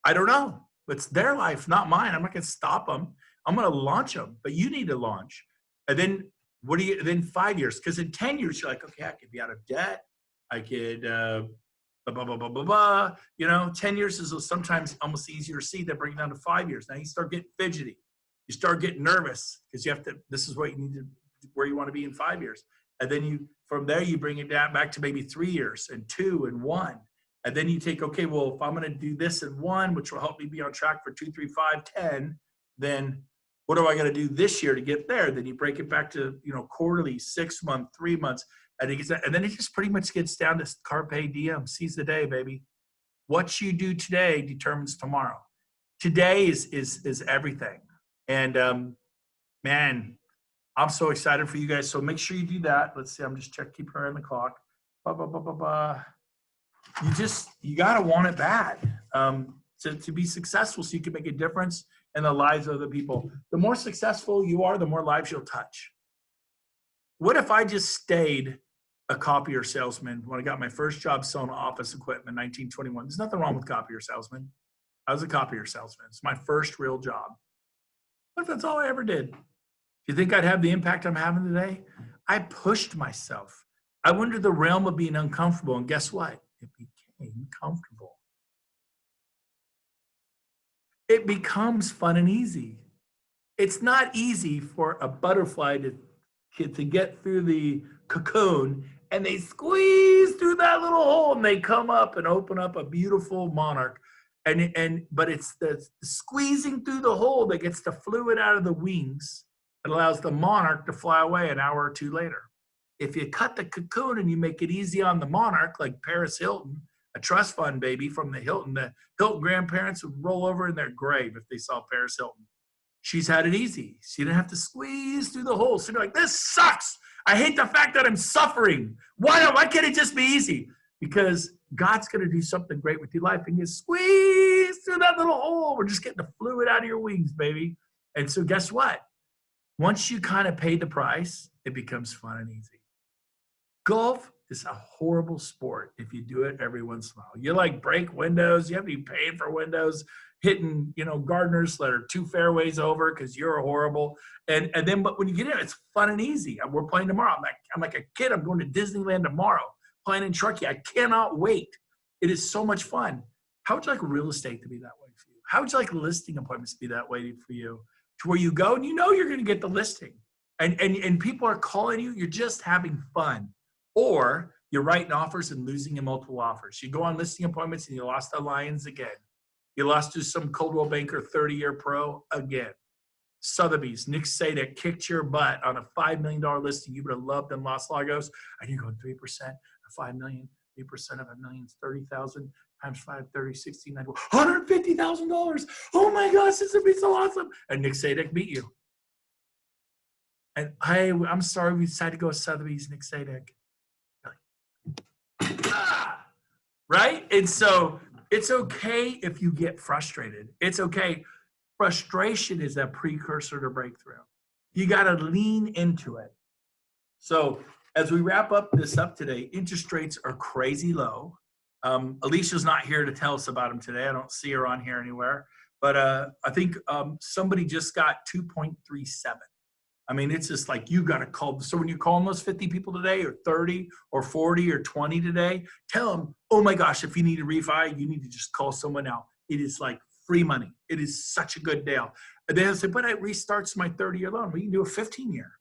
I don't know. It's their life, not mine. I'm not going to stop them. I'm going to launch them, but you need to launch. And then then 5 years? Because in 10 years, you're like, okay, I could be out of debt. I could, blah, blah, blah, blah, blah, blah. You know, 10 years is sometimes almost easier to see than bring it down to 5 years. Now you start getting fidgety. You start getting nervous because you have to, this is what you need to, where you want to be in 5 years. And then from there, you bring it down back to maybe 3 years and 2 and 1. And then you take, okay, well, if I'm going to do this in 1, which will help me be on track for 2, 3, 5, 10, then what do I got to do this year to get there? Then you break it back to, you know, quarterly, 6 month, 3 months. And then it just pretty much gets down to carpe diem, seize the day, baby. What you do today determines tomorrow. Today is everything. And man, I'm so excited for you guys. So make sure you do that. Let's see, I'm just keeping her on the clock. You gotta want it bad to be successful, so you can make a difference in the lives of other people. The more successful you are, the more lives you'll touch. What if I just stayed a copier salesman when I got my first job selling office equipment in 1921? There's nothing wrong with copier salesman. I was a copier salesman. It's my first real job. What if that's all I ever did? Do you think I'd have the impact I'm having today? I pushed myself. I went into the realm of being uncomfortable, and guess what? It became comfortable. It becomes fun and easy. It's not easy for a butterfly to get through the cocoon, and they squeeze through that little hole and they come up and open up a beautiful monarch. But it's the squeezing through the hole that gets the fluid out of the wings that allows the monarch to fly away an hour or 2 later. If you cut the cocoon and you make it easy on the monarch, like Paris Hilton, a trust fund baby from the Hilton grandparents would roll over in their grave if they saw Paris Hilton. She's had it easy. She didn't have to squeeze through the hole. So you're like, this sucks. I hate the fact that I'm suffering. Why can't it just be easy? Because God's going to do something great with your life, and you squeeze through that little hole. We're just getting the fluid out of your wings, baby. And so guess what? Once you kind of pay the price, it becomes fun and easy. Golf is a horrible sport if you do it every once in a while. You like break windows. You have to be paying for windows, hitting, gardeners that are 2 fairways over because you're horrible. But when you get in, it's fun and easy. We're playing tomorrow. I'm like a kid. I'm going to Disneyland tomorrow, playing in Truckee. I cannot wait. It is so much fun. How would you like real estate to be that way for you? How would you like listing appointments to be that way for you? To where you go and you're going to get the listing. And people are calling you. You're just having fun. Or you're writing offers and losing in multiple offers. You go on listing appointments and you lost the Lions again. You lost to some Coldwell Banker 30-year pro again. Sotheby's, Nick Sadek kicked your butt on a $5 million listing. You would have loved in Los Lagos. And you're going 3% of $5 million, 3% of $1 million is 30,000 times 5, 30, 60, 90, $150,000. Oh my gosh, this would be so awesome. And Nick Sadek beat you. And I'm sorry we decided to go with Sotheby's, Nick Sadek. Right? And so it's okay if you get frustrated. It's okay. Frustration is a precursor to breakthrough. You got to lean into it. So as we wrap this up today, interest rates are crazy low. Alicia's not here to tell us about them today. I don't see her on here anywhere. But I think somebody just got 2.37. I mean, it's just like you got to call. So when you're calling those 50 people today, or 30 or 40 or 20 today, tell them, oh my gosh, if you need to refi, you need to just call someone now. It is like free money. It is such a good deal. And then say, but it restarts my 30-year loan. Well, you can do a 15-year,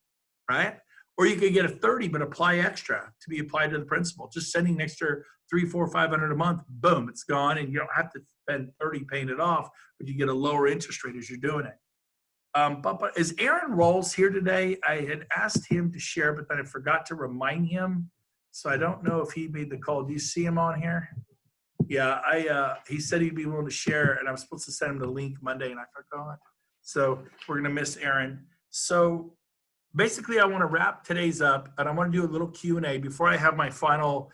right? Or you could get a 30, but apply extra to be applied to the principal. Just sending an extra $300, $400, $500 a month, boom, it's gone. And you don't have to spend 30 paying it off, but you get a lower interest rate as you're doing it. But is Aaron Rolls here today? I had asked him to share, but then I forgot to remind him. So I don't know if he made the call. Do you see him on here? Yeah, he said he'd be willing to share, and I was supposed to send him the link Monday, and I forgot. So we're gonna miss Aaron. So basically, I want to wrap today's up, and I want to do a little Q&A before I have my final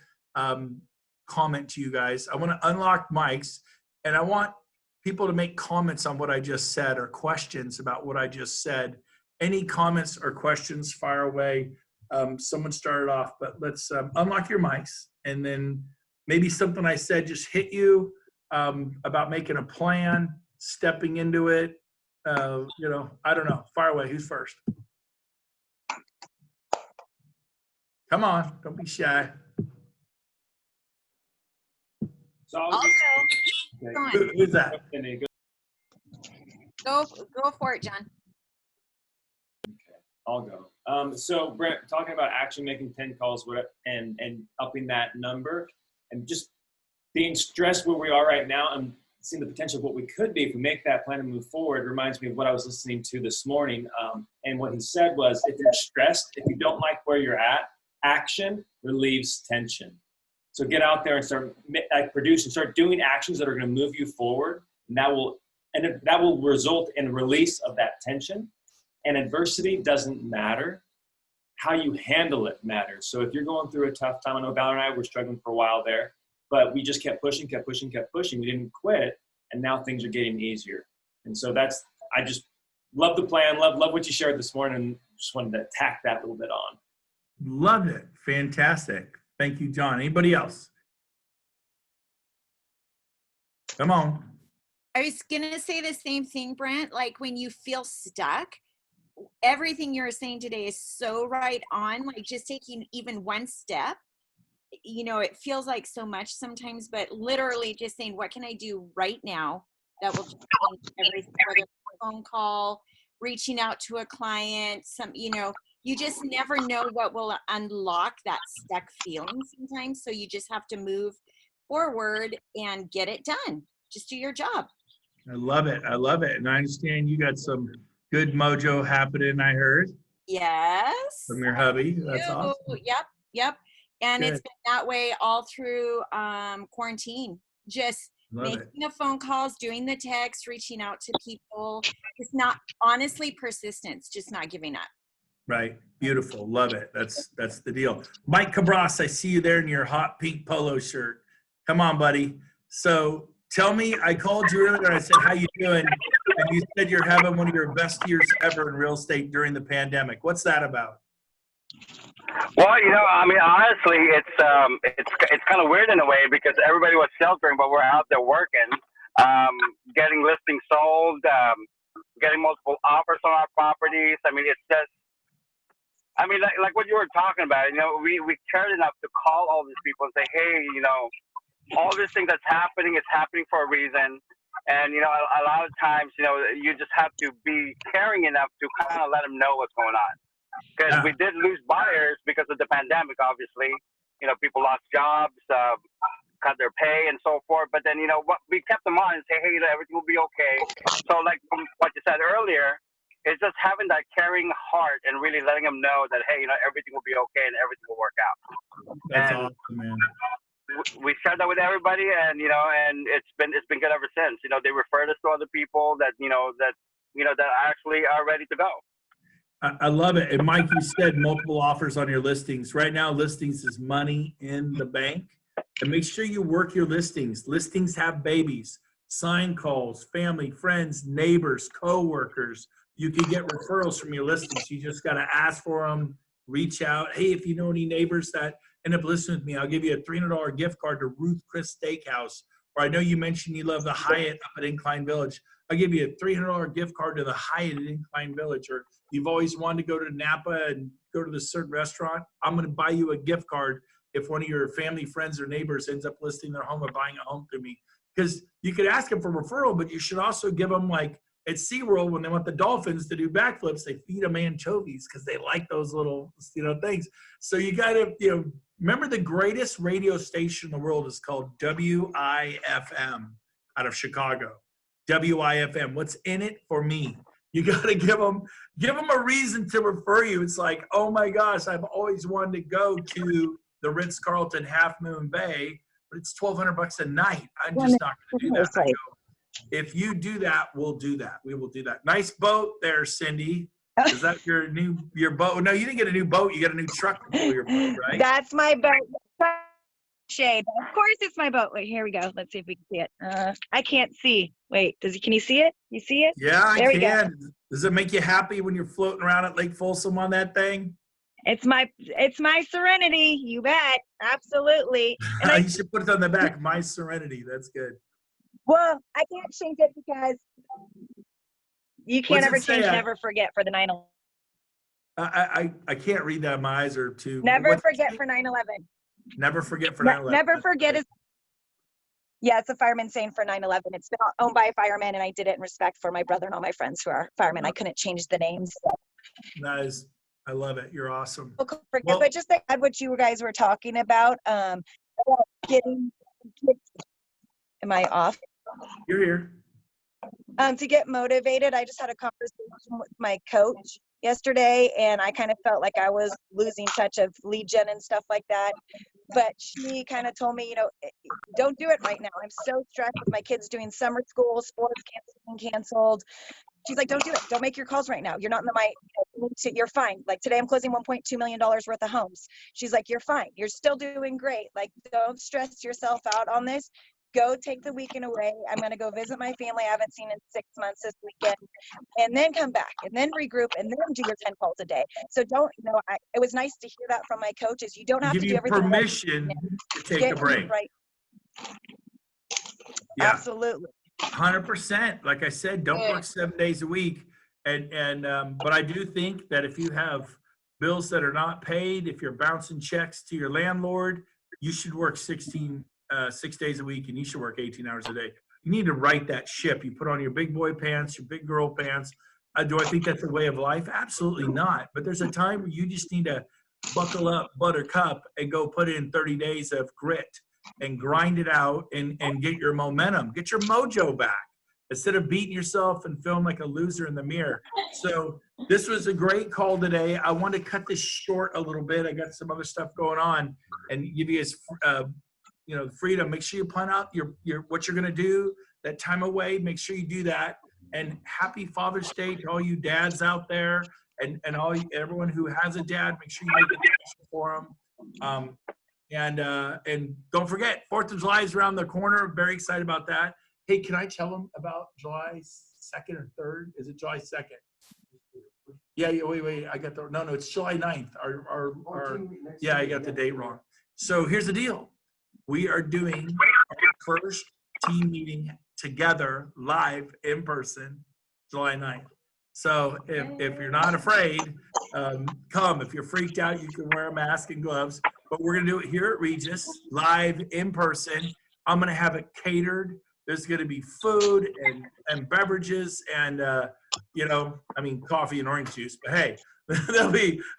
comment to you guys. I want to unlock mics, and I want people to make comments on what I just said or questions about what I just said. Any comments or questions, fire away. Someone started off, but let's unlock your mics, and then maybe something I said just hit you about making a plan, stepping into it. You know, I don't know. Fire away. Who's first? Come on, don't be shy. So I'll go. okay. Go on. Who's that? Go for it, John. I'll go. So Brent, talking about actually making 10 calls and upping that number and just being stressed where we are right now and seeing the potential of what we could be if we make that plan and move forward reminds me of what I was listening to this morning. And what he said was, if you're stressed, if you don't like where you're at, action relieves tension. So get out there and start produce and start doing actions that are going to move you forward. And that will result in a release of that tension. And adversity doesn't matter. How you handle it matters. So if you're going through a tough time, I know Valerie and I were struggling for a while there, but we just kept pushing. We didn't quit. And now things are getting easier. And so I just love the plan, love what you shared this morning, and just wanted to tack that a little bit on. Loved it. Fantastic. Thank you, John. Anybody else? Come on. I was gonna say the same thing, Brent. Like when you feel stuck, everything you're saying today is so right on. Like just taking even one step, you know, it feels like so much sometimes, but literally just saying, what can I do right now that will change everything, whether it's a phone call, reaching out to a client, you just never know what will unlock that stuck feeling sometimes. So you just have to move forward and get it done. Just do your job. I love it. I love it. And I understand you got some good mojo happening, I heard. Yes. From your hubby. That's awesome. Yep. And Good. it's been that way all through quarantine. Just making the phone calls, doing the texts, reaching out to people. It's not, honestly, persistence, just not giving up. Right. Beautiful. Love it. That's the deal. Mike Cabras, I see you there in your hot pink polo shirt. Come on, buddy. So tell me, I called you earlier and I said, how you doing? And you said you're having one of your best years ever in real estate during the pandemic. What's that about? Well, you know, I mean, honestly, it's kind of weird in a way because everybody was sheltering, but we're out there working, getting listings sold, getting multiple offers on our properties. I mean, it's just, I mean, like what you were talking about, you know, we cared enough to call all these people and say, hey, you know, all this thing that's happening is happening for a reason. And, you know, a lot of times, you know, you just have to be caring enough to kind of let them know what's going on. Because we did lose buyers because of the pandemic, obviously. You know, people lost jobs, cut their pay and so forth. But then, you know, we kept them on and say, hey, everything will be okay. So like from what you said earlier, it's just having that caring heart and really letting them know that, hey, you know, everything will be okay and everything will work out. That's and awesome, man. We shared that with everybody, and you know, and it's been good ever since. You know, they referred us to other people that that actually are ready to go. I love it. And Mike, you said multiple offers on your listings. Right now, listings is money in the bank. And make sure you work your listings. Listings have babies, sign calls, family, friends, neighbors, co-workers. You can get referrals from your listings. You just got to ask for them, reach out. Hey, if you know any neighbors that end up listening with me, I'll give you a $300 gift card to Ruth Chris Steakhouse. Or I know you mentioned you love the Hyatt up at Incline Village. I'll give you a $300 gift card to the Hyatt at Incline Village. Or you've always wanted to go to Napa and go to this certain restaurant, I'm going to buy you a gift card if one of your family, friends, or neighbors ends up listing their home or buying a home through me. Because you could ask them for referral, but you should also give them, like at SeaWorld, when they want the dolphins to do backflips, they feed them anchovies because they like those little, things. So you got to, remember the greatest radio station in the world is called WIFM out of Chicago. WIFM. What's in it for me? You got to give them a reason to refer you. It's like, oh my gosh, I've always wanted to go to the Ritz-Carlton Half Moon Bay, but it's $1,200 a night. I'm just not going to do that. I go, if you do that, we'll do that. We will do that. Nice boat there, Cindy. Is that your boat? No, you didn't get a new boat. You got a new truck to pull your boat, right? That's my boat. Shade. Of course it's my boat. Wait, here we go. Let's see if we can see it. I can't see. Wait, can you see it? You see it? Yeah, I there we can. Go. Does it make you happy when you're floating around at Lake Folsom on that thing? It's my Serenity. You bet. Absolutely. And you should put it on the back. My Serenity. That's good. Well, I can't change it because you can't ever change never forget for the 9/11. I can't read that. My eyes are too. Never forget for 9/11. Never forget for 9/11. Never forget is. Yeah, it's a fireman saying for 9/11. It's been owned by a fireman, and I did it in respect for my brother and all my friends who are firemen. I couldn't change the names. So. Nice. I love it. You're awesome. Well, but just add what you guys were talking about getting kids. Am I off? You're here. To get motivated, I just had a conversation with my coach yesterday, and I kind of felt like I was losing touch of lead gen and stuff like that. But she kind of told me, don't do it right now. I'm so stressed with my kids doing summer school, sports canceled. She's like, don't do it. Don't make your calls right now. You're not in the you're fine. Like today I'm closing $1.2 million worth of homes. She's like, you're fine. You're still doing great. Like, don't stress yourself out on this. Go take the weekend away. I'm going to go visit my family I haven't seen in 6 months this weekend, and then come back and then regroup and then do your 10 calls a day. So it was nice to hear that from my coaches. You don't have to do everything. Give you permission to take a break. Right. Yeah. Absolutely. 100%. Like I said, don't work 7 days a week. But I do think that if you have bills that are not paid, if you're bouncing checks to your landlord, you should work 6 days a week, and you should work 18 hours a day. You need to right that ship. You put on your big boy pants, your big girl pants. Do I think that's a way of life? Absolutely not. But there's a time where you just need to buckle up, buttercup, and go put in 30 days of grit and grind it out and get your momentum, get your mojo back instead of beating yourself and feeling like a loser in the mirror. So this was a great call today. I want to cut this short a little bit. I got some other stuff going on and give you guys freedom. Make sure you plan out your what you're going to do, that time away. Make sure you do that. And happy Father's Day to all you dads out there, and everyone who has a dad. Make sure you make it special for them. And don't forget, 4th of July is around the corner. Very excited about that. Hey, can I tell them about July 2nd or 3rd? Is it July 2nd? Yeah. Wait. I got no. It's July 9th. I got the date wrong. So here's the deal. We are doing our first team meeting together live in person July 9th. So if you're not afraid, come. If you're freaked out, you can wear a mask and gloves. But we're going to do it here at Regis, live in person. I'm going to have it catered. There's going to be food and beverages and, coffee and orange juice. But hey,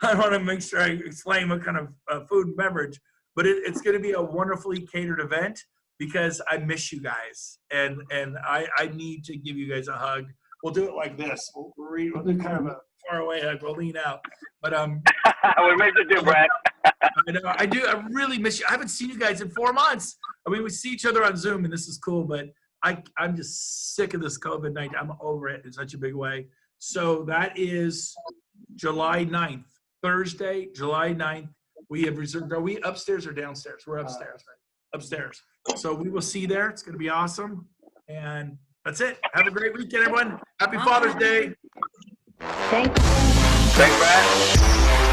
I want to make sure I explain what kind of food and beverage. But it's going to be a wonderfully catered event because I miss you guys. And I need to give you guys a hug. We'll do it like this. We'll do kind of a far away hug. We'll lean out. But we miss you too, Brad. I do. I really miss you. I haven't seen you guys in 4 months. I mean, we see each other on Zoom, and this is cool. But I'm just sick of this COVID-19. I'm over it in such a big way. So that is July 9th, Thursday, July 9th. We have reserved. Are we upstairs or downstairs? We're upstairs, right? Upstairs. So we will see you there. It's going to be awesome. And that's it. Have a great weekend, everyone. Happy Father's Day. Thanks. Thanks, Brad.